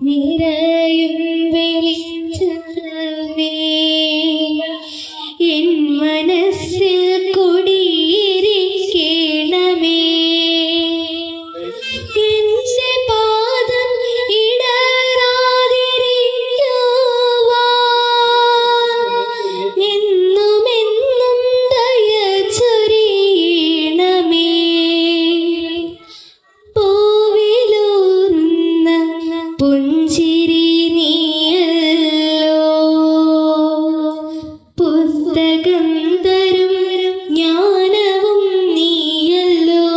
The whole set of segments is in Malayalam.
നിറയും വെളിച്ചമേ എൻ മനസ്സിൽ കുടിയിരിക്കണമേ. എന്റെ പാദം ഇടറാതിരിക്കുവാൻ എന്നുമെന്നും ദയ ചൊരിയണമേ. പൂവിലൂറുന്ന പുഞ്ചിരി നീയല്ലോ, പുസ്തകം തരും ജ്ഞാനവും നീയല്ലോ.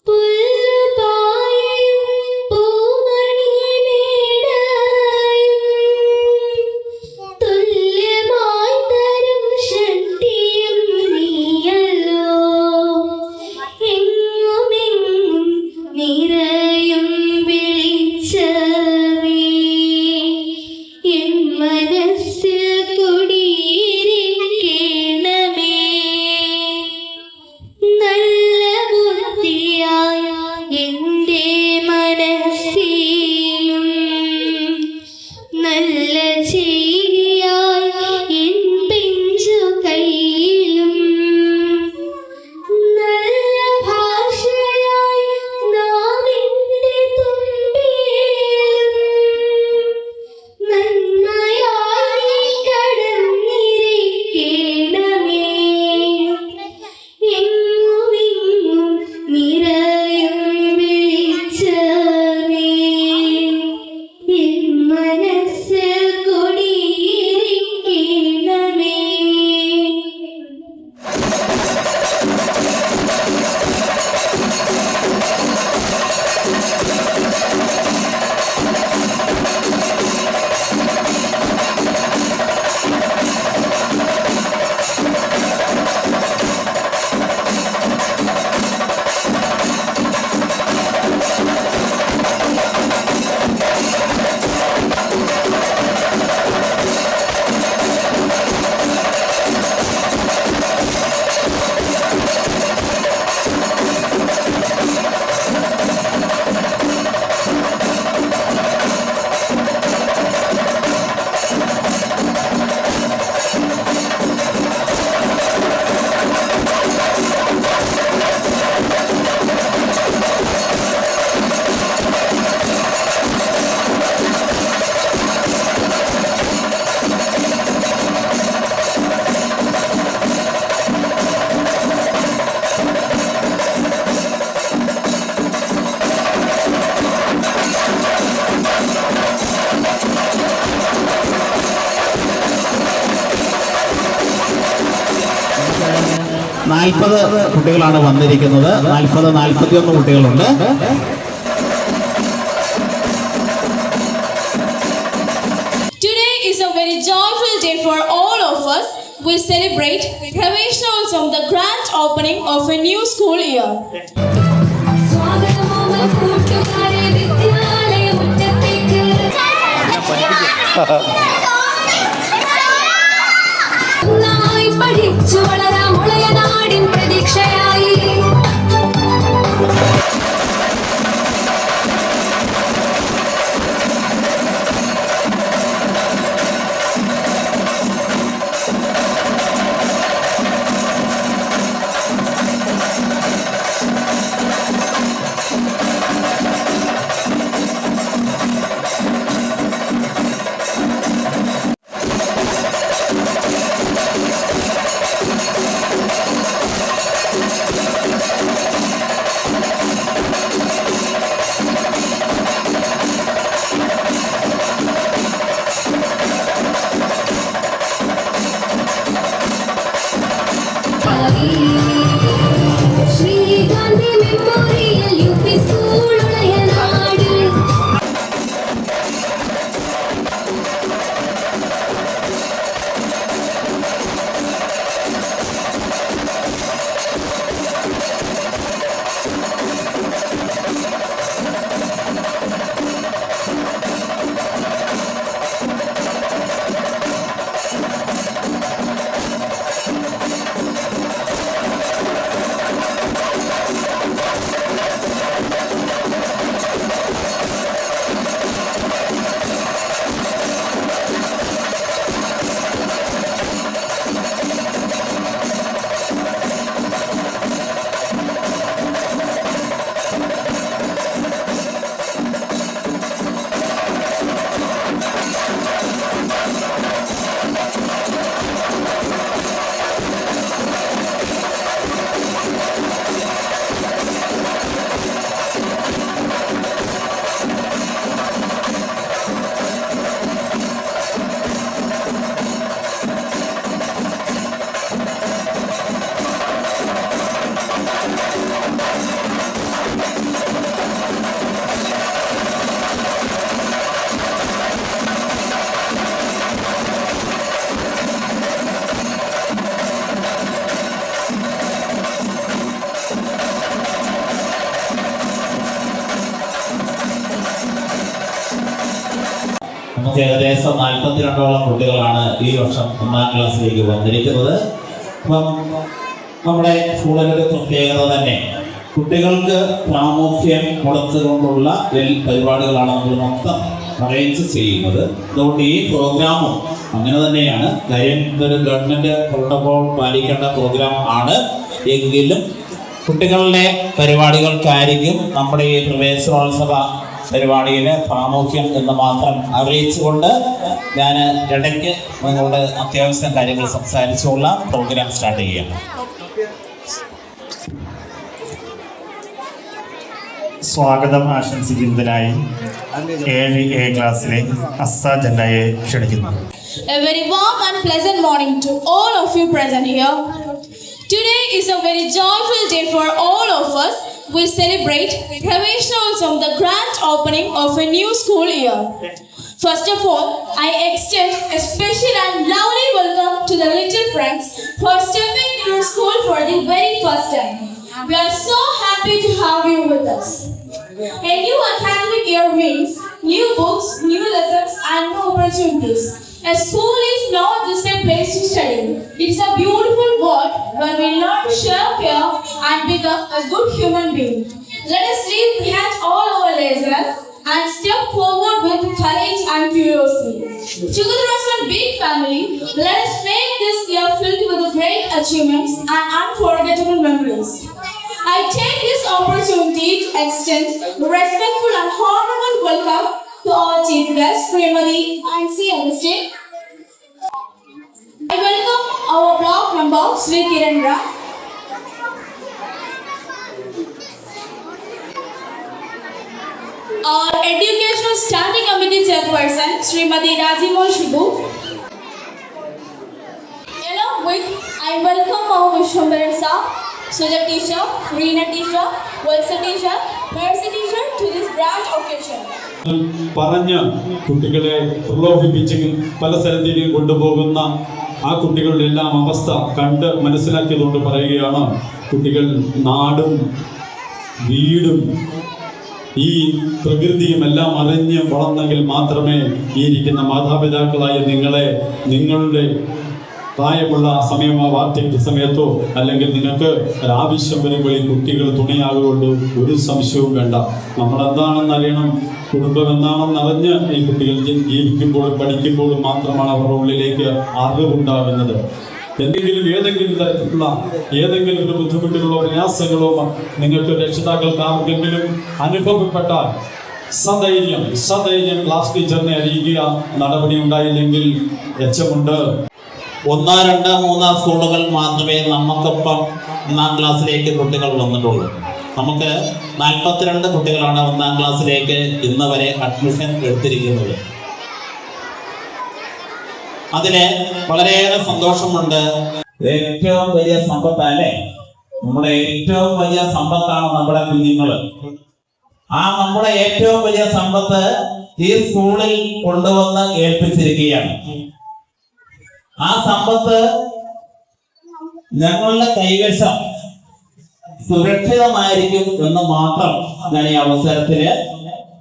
പുല്ലുപായയും പൂമണിമേടയും തുല്യമായി തരും ശക്തിയും നീയല്ലോ. എങ്ങുമെങ്ങും നിറയും വെളിച്ചമേ എൻ മനസ്സിൽ കുടിയിരിക്കണമേ. നല്ല ബുദ്ധിയായ എൻ്റെ മനസ്സിലും നല്ല ചിരിയായ എൻ പിഞ്ചു കൈയിലും നല്ല ഭാഷയായി നാവിൻ്റെ തുമ്പിയിലും നന്മയായി കടന്നിരിക്കണമേ. എങ്ങുമെങ്ങും നിറയും വെളിച്ചമേ എൻ മനസ്സിൽ കുടിയിരിക്കണമേ. നാൽപ്പത് കുട്ടികളാണ് വന്നിരിക്കുന്നത്. 41 കുട്ടികളുണ്ട്. Today is a very joyful day for all of us. We celebrate Praveshnotsam, the grand opening of a new school year. പഠിച്ചു വളരാം മുളയ നാടിൻ പ്രതീക്ഷയായി. നമുക്ക് ഏകദേശം 42ഓളം കുട്ടികളാണ് ഈ വർഷം 1ാം ക്ലാസ്സിലേക്ക് വന്നിരിക്കുന്നത്. അപ്പം നമ്മുടെ സ്കൂളിൻ്റെ ഒരു പ്രത്യേകത തന്നെ കുട്ടികൾക്ക് പ്രാമുഖ്യം കൊടുത്തുകൊണ്ടുള്ള പരിപാടികളാണ് നമ്മൾ മൊത്തം അറേഞ്ച് ചെയ്യുന്നത്. അതുകൊണ്ട് ഈ പ്രോഗ്രാമും അങ്ങനെ തന്നെയാണ്. കാര്യം ഇതൊരു ഗവൺമെൻറ് പ്രോട്ടോകോൾ പാലിക്കേണ്ട പ്രോഗ്രാം ആണ്. എങ്കിലും കുട്ടികളുടെ പരിപാടികൾക്കായിരിക്കും നമ്മുടെ ഈ പ്രവേശനോത്സവ പരിപാടിയിലെ പ്രാമുഖ്യം എന്ന് മാത്രം അറിയിച്ചുകൊണ്ട് ഞാൻ ഇടയ്ക്ക് നിങ്ങളുടെ അത്യാവശ്യം കാര്യങ്ങൾ സംസാരിച്ചുള്ള പ്രോഗ്രാം സ്റ്റാർട്ട് ചെയ്യാം. സ്വാഗതം ആശംസിക്കുന്നതിനായി 7A ക്ലാസ്സിലെ അസ്സ ജന്നയെ ക്ഷണിക്കുന്നു. A very warm and pleasant morning to all of you present here. Today is a very joyful day for all of us. We celebrate Praveshnotsavam, the grand opening of a new school year. First of all, I extend a special and lovely welcome to the little friends who are stepping into school for the very first time. We are so happy to have you with us. A new academic year means new books, new lessons and new opportunities. A school is not just a place to study. It is a beautiful world where we learn to share care and become a good human being. Let us leave behind all our laziness and step forward with courage and curiosity. Together as a big family, let us make this year filled with great achievements and unforgettable memories. I take this opportunity to extend respectful and honorable welcome to our chief guest, Srimati Nancy Augustine. I welcome our block member, Sri Kirendra. Our educational standing committee chairperson, Srimati Rajimol Shibu. Along with, I welcome our Vishwambaran sir, Suja teacher, Reena teacher, Valsa teacher, Mercy teacher to this grand occasion. പറഞ്ഞ് കുട്ടികളെ പ്രലോഭിപ്പിച്ച് പല സ്ഥലത്തേക്കും കൊണ്ടുപോകുന്ന ആ കുട്ടികളുടെ എല്ലാം അവസ്ഥ കണ്ട് മനസ്സിലാക്കിയതുകൊണ്ട് പറയുകയാണ്, കുട്ടികൾ നാടും വീടും ഈ പ്രകൃതിയും എല്ലാം അറിഞ്ഞ് വളർന്നെങ്കിൽ മാത്രമേ ഈ ഇരിക്കുന്ന മാതാപിതാക്കളായ നിങ്ങളുടെ പ്രായമുള്ള സമയമോ വാർദ്ധക്യ സമയത്തോ അല്ലെങ്കിൽ നിങ്ങൾക്ക് ഒരാവശ്യം വരുമ്പോൾ ഈ കുട്ടികൾ തുണയാകുകൊണ്ട് ഒരു സംശയവും വേണ്ട. നമ്മളെന്താണെന്ന് അറിയണം, കുടുംബം എന്താണെന്ന് അറിഞ്ഞ് ഈ കുട്ടികൾ ജീവിക്കുമ്പോഴും പഠിക്കുമ്പോഴും മാത്രമാണ് അവരുടെ ഉള്ളിലേക്ക് അറിവുണ്ടാകുന്നത്. ഏതെങ്കിലും തരത്തിലുള്ള ഏതെങ്കിലും ഒരു ബുദ്ധിമുട്ടുകളോ പ്രയാസങ്ങളോ നിങ്ങൾക്ക് രക്ഷിതാക്കൾക്ക് ആർക്കെങ്കിലും അനുഭവപ്പെട്ടാൽ സധൈര്യം ക്ലാസ് ടീച്ചറിനെ അറിയിക്കുക. നടപടി ഉണ്ടായില്ലെങ്കിൽ എച്ചമുണ്ട്. 1, 2, 3 സ്കൂളുകൾ മാത്രമേ നമുക്കൊപ്പം 1ാം ക്ലാസ്സിലേക്ക് കുട്ടികൾ വന്നിട്ടുള്ളൂ. നമുക്ക് 42 കുട്ടികളാണ് 1ാം ക്ലാസ്സിലേക്ക് ഇന്ന് വരെ അഡ്മിഷൻ എടുത്തിരിക്കുന്നത്. അതിന് വളരെയേറെ സന്തോഷമുണ്ട്. ഏറ്റവും വലിയ സമ്പത്തല്ലേ, നമ്മുടെ ഏറ്റവും വലിയ സമ്പത്താണ് നമ്മുടെ കുഞ്ഞുങ്ങൾ. നമ്മുടെ ഏറ്റവും വലിയ സമ്പത്ത് ഈ സ്കൂളിൽ കൊണ്ടുവന്ന് ഏൽപ്പിച്ചിരിക്കുകയാണ്. ആ സമ്പത്ത് ഞങ്ങളുടെ കൈവശം സുരക്ഷിതമായിരിക്കും എന്ന് മാത്രം ഞാൻ ഈ അവസരത്തില്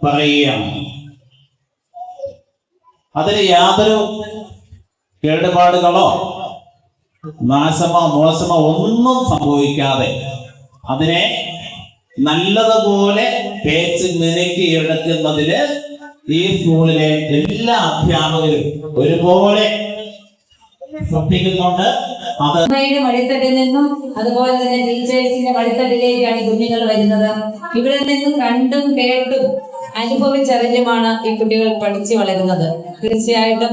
പറയുകയാണ്. അതിന് യാതൊരു കേടുപാടുകളോ നാശമോ മോശമോ ഒന്നും സംഭവിക്കാതെ അതിനെ നല്ലതുപോലെ തേച്ച് മിനുക്കി എടുക്കുന്നതില് ഈ സ്കൂളിലെ എല്ലാ അധ്യാപകരും ഒരുപോലെ ശ്രദ്ധിക്കുന്നുണ്ട്. മടിത്തട്ടിൽ നിന്നും അതുപോലെ തന്നെ ടീച്ചേഴ്സിന്റെ മടിത്തട്ടിലേക്കാണ് ഈ കുഞ്ഞുങ്ങൾ വരുന്നത്. ഇവിടെ നിന്നും കണ്ടും കേട്ടും അനുഭവിച്ചറിഞ്ഞുമാണ് ഈ കുട്ടികൾ പഠിച്ചു വളരുന്നത്. തീർച്ചയായിട്ടും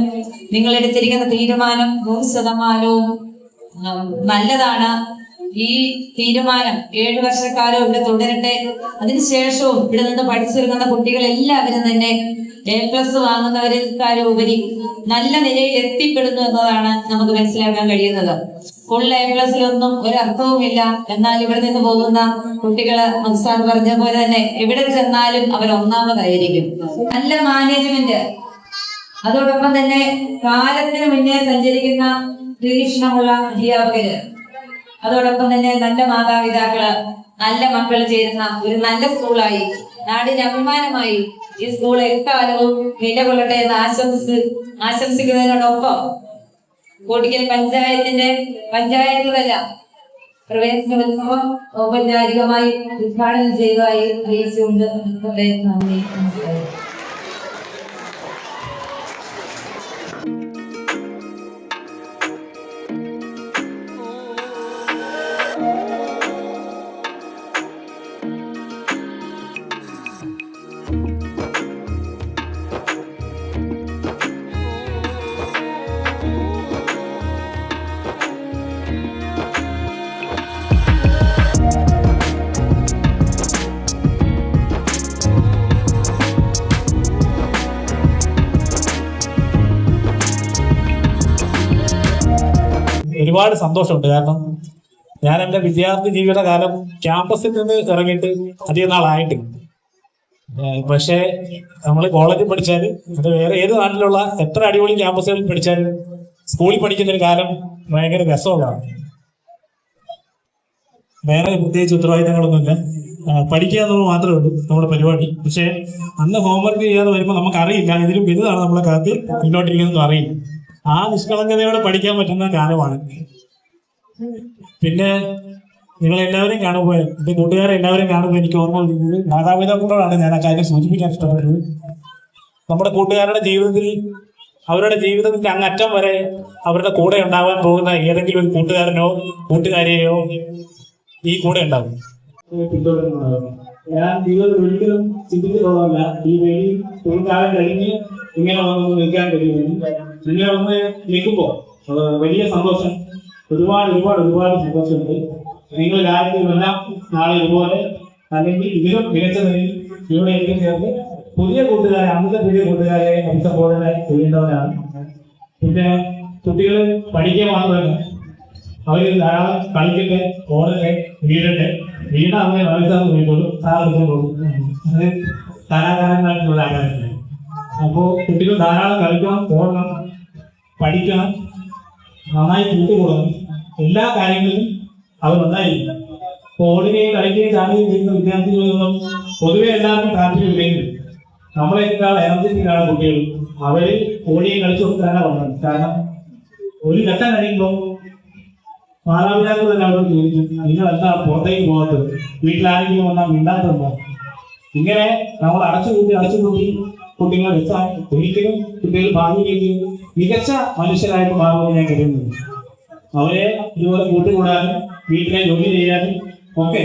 നിങ്ങൾ എടുത്തിരിക്കുന്ന തീരുമാനം 100% നല്ലതാണ്. ഈ തീരുമാനം 7 വർഷക്കാലം ഇവിടെ തുടരട്ടെ. അതിനുശേഷവും ഇവിടെ നിന്ന് പഠിച്ചിറങ്ങുന്ന കുട്ടികൾ എല്ലാവരും തന്നെ A+ വാങ്ങുന്നവരെക്കാളും ഉപരി നല്ല നിലയിൽ എത്തിപ്പെടുന്നു എന്നതാണ് നമുക്ക് മനസ്സിലാക്കാൻ കഴിയുന്നത്. ഫുൾ A+ലൊന്നും ഒരർത്ഥവുമില്ല. എന്നാൽ ഇവിടെ നിന്ന് പോകുന്ന കുട്ടികള് സാർ പറഞ്ഞ പോലെ തന്നെ എവിടെ ചെന്നാലും അവർ ഒന്നാമതായിരിക്കും. നല്ല മാനേജ്മെന്റ്, അതോടൊപ്പം തന്നെ കാലത്തിന് മുന്നേ സഞ്ചരിക്കുന്ന വീക്ഷണമുള്ള അധ്യാപകര്, അതോടൊപ്പം തന്നെ നല്ല മാതാപിതാക്കള്, നല്ല മക്കൾ ചേരുന്ന ഒരു നല്ല സ്കൂളായി നാടിന് അഭിമാനമായി ഈ സ്കൂൾ എക്കാലവും നിലകൊള്ളട്ടെ എന്ന് ആശംസിക്കുന്നതിനോടൊപ്പം കോടിക്കൽ പഞ്ചായത്തുകളെല്ലാം പ്രവേശനോത്സവം ഔപചാരികമായി ഉദ്ഘാടനം ചെയ്തതായി അറിയിച്ചുകൊണ്ട് നന്ദി. നമസ്കാരം. ഒരുപാട് സന്തോഷമുണ്ട്. കാരണം ഞാൻ എൻ്റെ വിദ്യാർത്ഥി ജീവിതകാലം ക്യാമ്പസിൽ നിന്ന് ഇറങ്ങിയിട്ട് അധികം നാളായിട്ടില്ല. പക്ഷേ നമ്മൾ കോളേജിൽ പഠിച്ചാൽ അത് വേറെ ഏത് നാട്ടിലുള്ള എത്ര അടിപൊളി ക്യാമ്പസുകളിൽ പഠിച്ചാലും സ്കൂളിൽ പഠിക്കുന്ന ഒരു കാലം ഭയങ്കര രസമുള്ളതാണ്. വേറെ പ്രത്യേകിച്ച് ഉത്തരവാദിത്തങ്ങളൊന്നുമില്ല, പഠിക്കുക എന്നുള്ളത് മാത്രമേ ഉള്ളൂ നമ്മുടെ പരിപാടി. പക്ഷേ അന്ന് ഹോംവർക്ക് ചെയ്യാതെ വരുമ്പോൾ നമുക്ക് അറിയില്ല ഇതിലും വലുതാണ് നമ്മളെ കാലത്ത് മുന്നോട്ടിരിക്കുന്നതെന്നും അറിയില്ല. ആ നിഷ്കളങ്കതയോടെ പഠിക്കാൻ പറ്റുന്ന കാലമാണ്. പിന്നെ നിങ്ങളെല്ലാവരെയും കാണുമ്പോൾ എന്റെ കൂട്ടുകാരെ എല്ലാവരെയും കാണുമ്പോൾ എനിക്ക് ഓർമ്മ വരുന്നത് മാതാപിതാക്കളോടാണ് ഞാൻ ആ കാര്യം സൂചിപ്പിക്കാൻ ഇഷ്ടപ്പെടുന്നത്. നമ്മുടെ കൂട്ടുകാരുടെ ജീവിതത്തിൽ അവരുടെ ജീവിതത്തിന്റെ അങ്ങറ്റം വരെ അവരുടെ കൂടെ ഉണ്ടാവാൻ പോകുന്ന ഏതെങ്കിലും ഒരു കൂട്ടുകാരനോ കൂട്ടുകാരിയെയോ ഈ കൂടെ ഉണ്ടാകും. ഞാൻ ജീവിതത്തിൽ ഒരിക്കലും ചിന്തിച്ചിട്ടുള്ളതല്ല ഈ വേദി തൊഴിൽക്കാലം കഴിഞ്ഞ് ഇങ്ങനെ വന്നൊന്ന് നിൽക്കാൻ കഴിയുമെന്ന്. ഇങ്ങനെ വന്ന് നിൽക്കുമ്പോൾ വലിയ സന്തോഷം, ഒരുപാട് സന്തോഷമുണ്ട്. നിങ്ങൾ കാര്യത്തിലെല്ലാം നാളെ ഇതുപോലെ അല്ലെങ്കിൽ ഇതിലും മികച്ച നിലയിൽ ഇവിടെ എത്തിച്ചേർന്ന് പുതിയ കൂട്ടുകാരെ അഭിസംബോധന ചെയ്യേണ്ടവരാണ്. പിന്നെ കുട്ടികൾ പഠിക്കുക മാത്രമല്ല, അവർ ധാരാളം കളിക്കട്ടെ, ഓടട്ടെ, വീണ അങ്ങനെ വളർത്താന്ന് പോയിക്കോളൂ, സാറിപ്പോഴും അത് കലാകാരന്മാർക്കുള്ള ആകാരമില്ല. അപ്പോൾ കുട്ടികൾ ധാരാളം കളിക്കണം, ഓടണം, പഠിക്കണം, നന്നായി കൂട്ടുകൂടണം, എല്ലാ കാര്യങ്ങളിലും അവർ നന്നായിരിക്കും. ഓടുകയും കളിക്കുകയും ചാടുകയും ചെയ്യുന്ന വിദ്യാർത്ഥികളൊന്നും പൊതുവെ എല്ലാവർക്കും താല്പര്യമില്ലെങ്കിൽ നമ്മളെക്കാൾ എനർജറ്റിക്കാണ് കുട്ടികൾ. അവര് ഓടുകയും കളിച്ചു കൊടുക്കാനാണ് വന്നത്. കാരണം ഒരു ഘട്ടം കഴിയുമ്പോൾ മാതാപിതാക്കൾ തന്നെ അവരോട് ചോദിക്കും, നിങ്ങളെന്താ പുറത്തേക്ക് പോകാത്തത്, വീട്ടിലാരെങ്കിലും വന്നാൽ മിണ്ടാത്തതുണ്ടോ? ഇങ്ങനെ നമ്മൾ അടച്ചുകൂട്ടി കുട്ടികളെ വെച്ചാൽ ഒരിക്കലും കുട്ടികൾ ഭാവിയിലേക്ക് മികച്ച മനുഷ്യരായിട്ട് മാറുമെന്ന് ഞാൻ കരുതുന്നു. അവരെ ഇതുപോലെ കൂട്ടുകൂടാനും വീട്ടിലെ ജോലി ചെയ്യാനും ഒക്കെ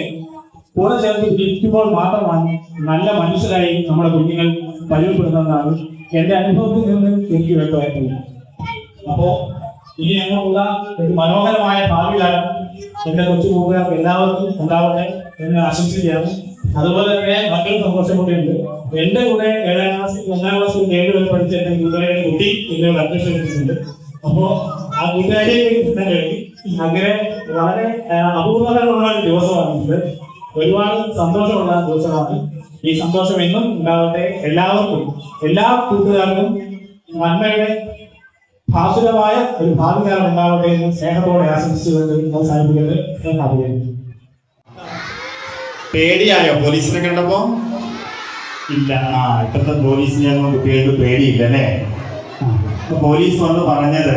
കൂടെ ചേർത്ത് ഇരിക്കുമ്പോൾ മാത്രമാണ് നല്ല മനുഷ്യരായി നമ്മുടെ കുഞ്ഞുങ്ങൾ പരിചയപ്പെടുന്നതെന്നാണ് എന്റെ അനുഭവത്തിൽ നിന്ന് എനിക്ക് വ്യക്തമായിട്ടുള്ളത്. അപ്പോ ഇനി ഞങ്ങൾക്കുള്ള ഒരു മനോഹരമായ ഭാവികാലം എന്റെ കൊച്ചു കൂട്ടുകാർക്ക് എല്ലാവർക്കും ഉണ്ടാവട്ടെ എന്ന് ആശംസിക്കുകയാണ്. അതുപോലെ തന്നെ മറ്റൊരു സന്തോഷം കൂടിയുണ്ട്. എന്റെ കൂടെ 7ാം ക്ലാസ്സിൽ 1ാം ക്ലാസ്സിൽ 7 വരെ പഠിച്ച എന്റെ കൂട്ടുകാരുടെ കുട്ടി എന്നോട് അഡ്മിഷൻ എടുത്തിട്ടുണ്ട്. അപ്പോ ആ കൂട്ടുകാരെ കിട്ടാൻ കഴിയും. അങ്ങനെ വളരെ അപൂർവതകളുള്ള ഒരു ദിവസമാണ്. ഒരുപാട് സന്തോഷമുള്ള ദിവസമാണ്. ഈ സന്തോഷം എന്നും ഉണ്ടാവട്ടെ. എല്ലാവർക്കും, എല്ലാ കൂട്ടുകാർക്കും നന്മയുടെ ഭാസുരമായ ഒരു ഭാവികാലം ഉണ്ടാവട്ടെ എന്ന് സ്നേഹത്തോടെ ആശംസിച്ചുകൊണ്ട് അവസാനിപ്പിക്കുന്നത്. പേടിയായോ പോലീസിനെ കണ്ടപ്പോ? ഇല്ല. ഇപ്പോഴത്തെ പോലീസിനെയൊന്നും കുട്ടികൾക്ക് പേടിയില്ല അല്ലേ? പോലീസ് വന്ന് പറഞ്ഞത്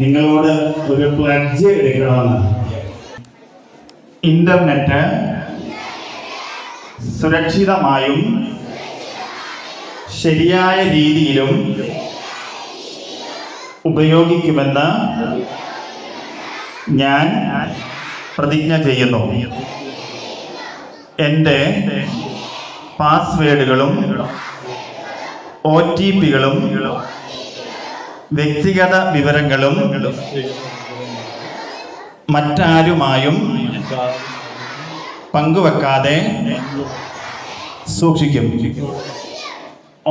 നിങ്ങളോട് ഒരു പ്ലഡ്ജ് എടുക്കണമെന്ന്. ഇന്റർനെറ്റ് സുരക്ഷിതമായും ശരിയായ രീതിയിലും ഉപയോഗിക്കുമെന്ന് ഞാൻ പ്രതിജ്ഞ ചെയ്യുന്നു. എൻ്റെ പാസ്വേഡുകളും OTPകളും വ്യക്തിഗത വിവരങ്ങളും മറ്റാരുമായും പങ്കുവെക്കാതെ സൂക്ഷിക്കും.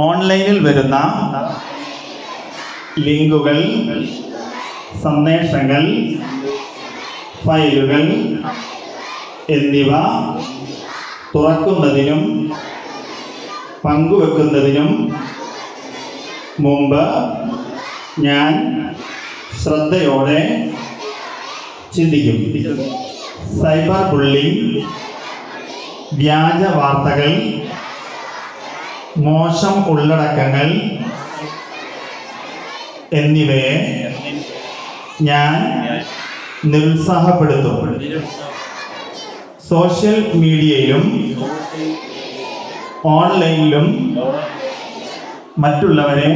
ഓൺലൈനിൽ വരുന്ന ലിങ്കുകൾ, സന്ദേശങ്ങൾ, ഫയലുകൾ എന്നിവ തുറക്കുന്നതിനും പങ്കുവെക്കുന്നതിനും മുമ്പ് ഞാൻ ശ്രദ്ധയോടെ ചിന്തിക്കും. സൈബർ ബുള്ളിംഗ്, വ്യാജ വാർത്തകൾ, മോശം ഉള്ളടക്കങ്ങൾ എന്നിവയെ ഞാൻ നിരുത്സാഹപ്പെടുത്തും. സോഷ്യൽ മീഡിയയിലും ഓൺലൈനിലും മറ്റുള്ളവരെ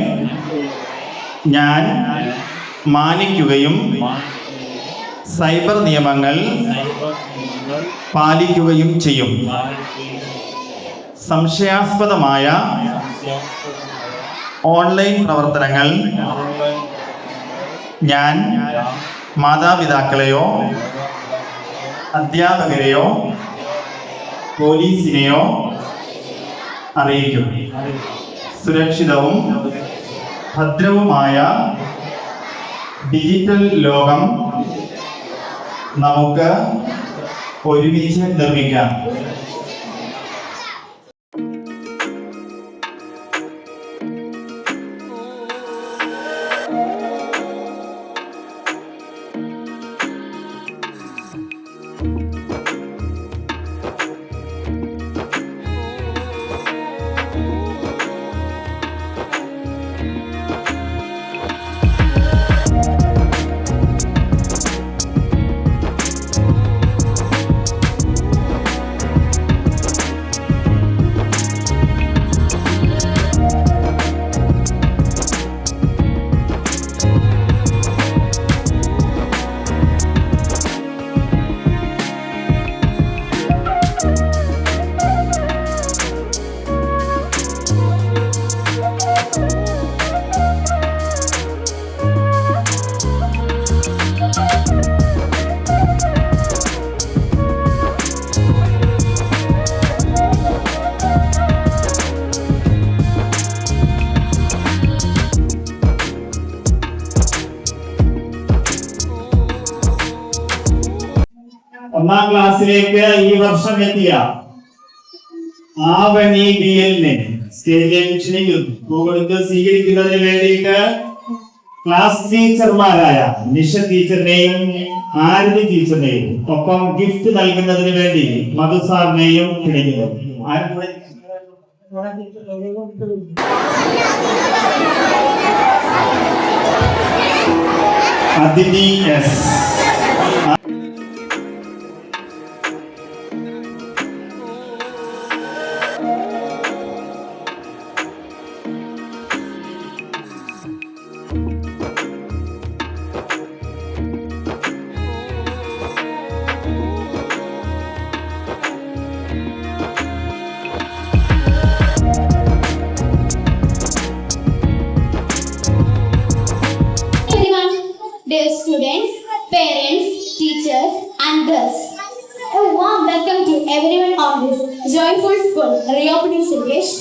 ഞാൻ മാനിക്കുകയും സൈബർ നിയമങ്ങൾ പാലിക്കുകയും ചെയ്യും. സംശയാസ്പദമായ ഓൺലൈൻ പ്രവർത്തനങ്ങൾ ഞാൻ മാതാപിതാക്കളെയോ അധ്യാപകരെയോ പോലീസിനെയോ അറിയിക്കും. സുരക്ഷിതവും ഭദ്രവുമായ ഡിജിറ്റൽ ലോകം നമുക്ക് ഒരുമിച്ച് നിർമ്മിക്കാം. ഒന്നാം ക്ലാസ്സിലേക്ക് ഈ വർഷം എത്തിയ ആവണി ബിഎല്ലിനെ സ്റ്റേജിലേക്ക് ക്ഷണിക്കുന്നു. പൂകൊടുത്ത് സ്വീകരിക്കുന്നതിന് വേണ്ടിയിട്ട് ക്ലാസ് ടീച്ചർമാരായ നിഷ ടീച്ചറിനെയും ആരതി ടീച്ചറിനെയും ഒപ്പം ഗിഫ്റ്റ് നൽകുന്നതിന് വേണ്ടി മധു സാറിനെയും ക്ഷണിക്കുന്നു. അതിഥി S. Dear students, parents, teachers and guests, a warm welcome to everyone on this joyful school reopening celebration.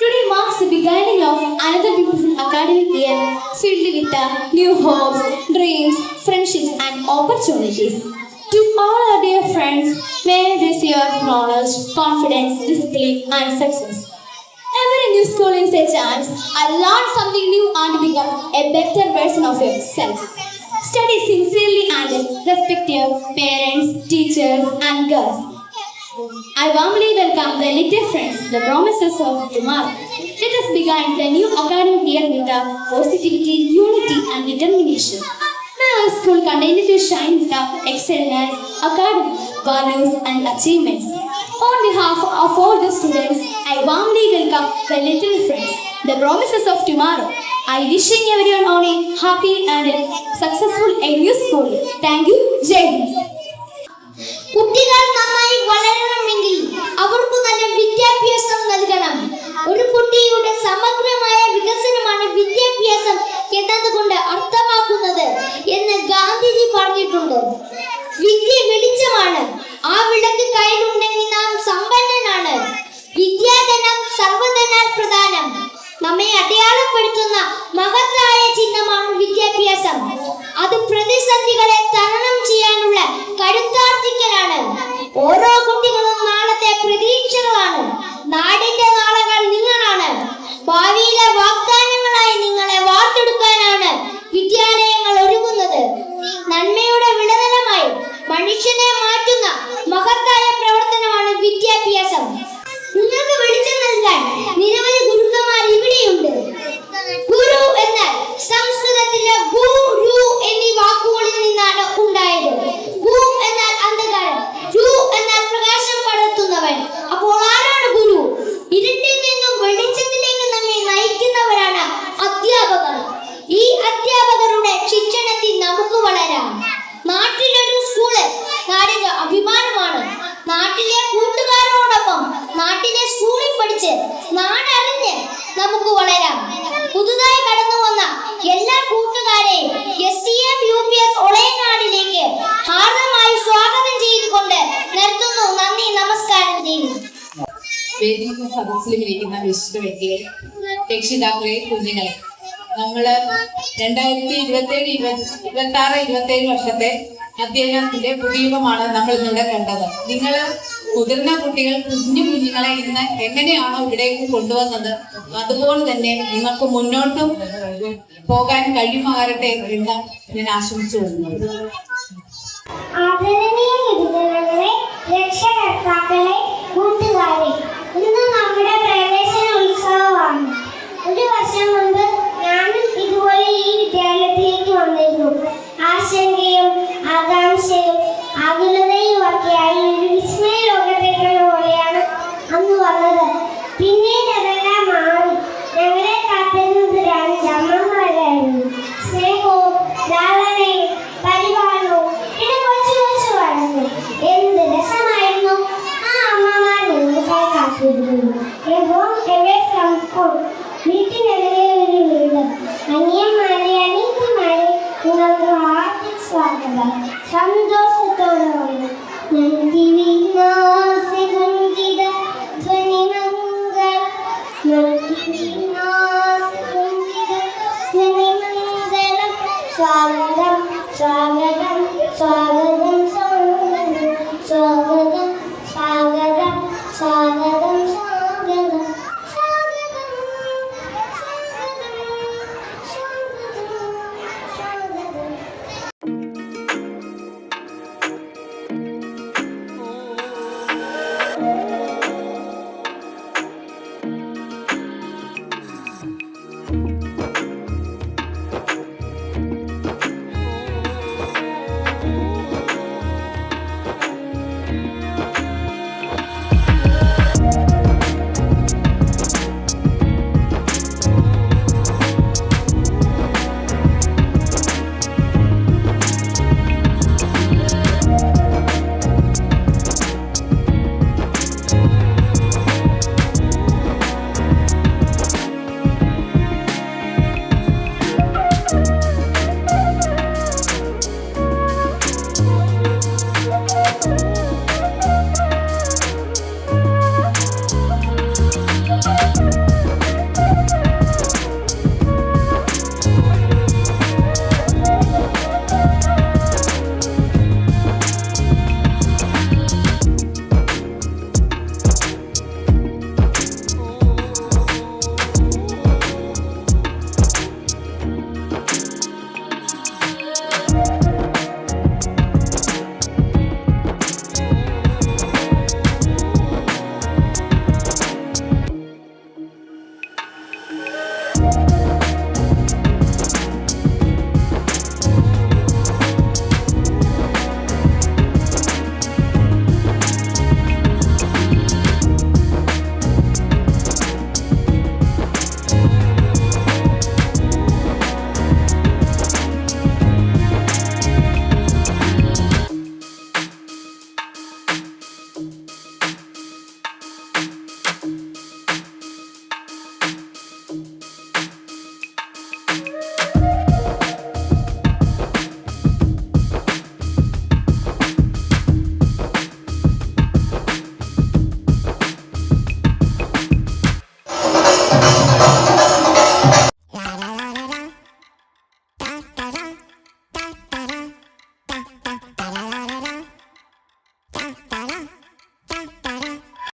Today marks the beginning of another beautiful academic year filled with new hopes, dreams, friendships and opportunities. To all our dear friends, may this year knowledge, confidence, discipline and success. Every new school is a chance. Learn something new and become a better version of yourself. Study sincerely and respect your parents, teachers and guests. I warmly welcome the little friends, the promises of tomorrow. Let us begin the new academic year with positivity, unity and determination. May our school continue to shine with excellence, academic values and achievements. On behalf of all the students, I warmly welcome the little friends, the promises of tomorrow. I wishing everyone on a happy and successful new school. Thank you. Jai Hind. കുട്ടികൾ നന്നായി വളരണമെങ്കിൽ അവർക്ക് നല്ല വിദ്യാഭ്യാസം നൽകണം. ഒരു കുട്ടിയുടെ സമഗ്രമായ വികസനമാണ് വിദ്യാഭ്യാസം എന്നതുകൊണ്ട് അർത്ഥമാക്കുന്നത് എന്ന് ഗാന്ധിജി പറഞ്ഞിട്ടുണ്ട്. വിദ്യ വെളിച്ചമാണ്. ആ വിളക്ക് കയ്യിലുണ്ടെങ്കിൽ നാം സമ്പന്നനാണ്. വിദ്യാധനം സർവ്വധനാൽ പ്രധാനം. നമ്മെ അടയാളപ്പെടുത്തുന്ന മഹത്തായ ചിഹ്നമാണ് വിദ്യാഭ്യാസം. അത് പ്രതിസന്ധികളെ തരണം ചെയ്യാനുള്ള കരുത്താർജിക്കലാണ്. ഓരോ കുട്ടികളും നാളത്തെ പ്രതീക്ഷകളാണ്. നാടിന്റെ നാളകൾ നിങ്ങളാണ്. ഭാവിയിലെ വാഗ്ദാനങ്ങളായി നിങ്ങളെ വാർത്തെടുക്കാനാണ് വിദ്യാലയങ്ങൾ ഒരുങ്ങുന്നത്. നന്മയുടെ വിളനിലമായി മനുഷ്യനെ മാറ്റി പഠിച്ച് നാടറിഞ്ഞ് നമുക്ക് വളരാം. പുതുതായി കടന്നു വന്ന എല്ലാ കൂട്ടുകാരെയും STM UPS ഒളയനാടിലേക്ക് ഹാർദമായി സ്വാഗതം ചെയ്തുകൊണ്ട് നിർത്തുന്നു. നന്ദി, നമസ്കാരം ചെയ്യുന്നു. വേദിക്കും സദസ്സിലും ഇരിക്കുന്ന വിശിഷ്ട വ്യക്തികൾ, രക്ഷിതാക്കളെ, കുഞ്ഞുങ്ങളെ, നമ്മള് 2027 വർഷത്തെ അധ്യയനത്തിന്റെ പുതിയുഗമാണ് നമ്മൾ ഇന്നിവിടെ കണ്ടത്. നിങ്ങൾ മുതിർന്ന കുട്ടികൾ കുഞ്ഞുങ്ങളെ ഇന്ന് എങ്ങനെയാണോ ഇവിടേക്ക് കൊണ്ടുവന്നത്, അതുപോലെ തന്നെ നിങ്ങൾക്ക് മുന്നോട്ടും പോകാൻ കഴിയുമാകട്ടെ എന്ന് ഞാൻ ആശംസിച്ചു കൊള്ളുന്നു. ആദരണീയ ഗുരുജനങ്ങളെ, രക്ഷകർത്താക്കളെ, കൂട്ടുകാരെ, ഇന്ന് നമ്മുടെ പ്രവേശന ഉത്സവമാണ്. ഒരു വർഷം മുൻപ് ഞാനും ഇതുപോലെ ഈ വിദ്യാലയത്തിലേക്ക് വന്നിരുന്നു. ആശങ്കയും ആകാംക്ഷയും ആകുലതയും ഒക്കെയായി ഒരു വിസ്മയ ലോകത്തേക്കുള്ള പോലെയാണ് അന്ന് വന്നത്. പിന്നീട് അതെല്ലാം മാറി. ഞങ്ങളെ കാത്തിരുന്നത് രണ്ട് അമ്മമാരായിരുന്നു. സ്നേഹവും ലാളനയും പരിപാലനവും ഇത് കൊച്ചു കൊച്ചു വളർന്നു. എന്ത് രസമായിരുന്നു ആ അമ്മമാർ ഞങ്ങൾക്കായി കാത്തിരുന്നു. വീട്ടിനെതിരെ ഒരു വീട്. അനിയന്മാരെ, അനിയത്തിമാരെ, നിങ്ങൾക്ക് ഹാർദിക സ്വാഗതം. സന്തോഷത്തോടെ വന്നു. സ്വാഗതം, സ്വാഗതം, സ്വാഗതം.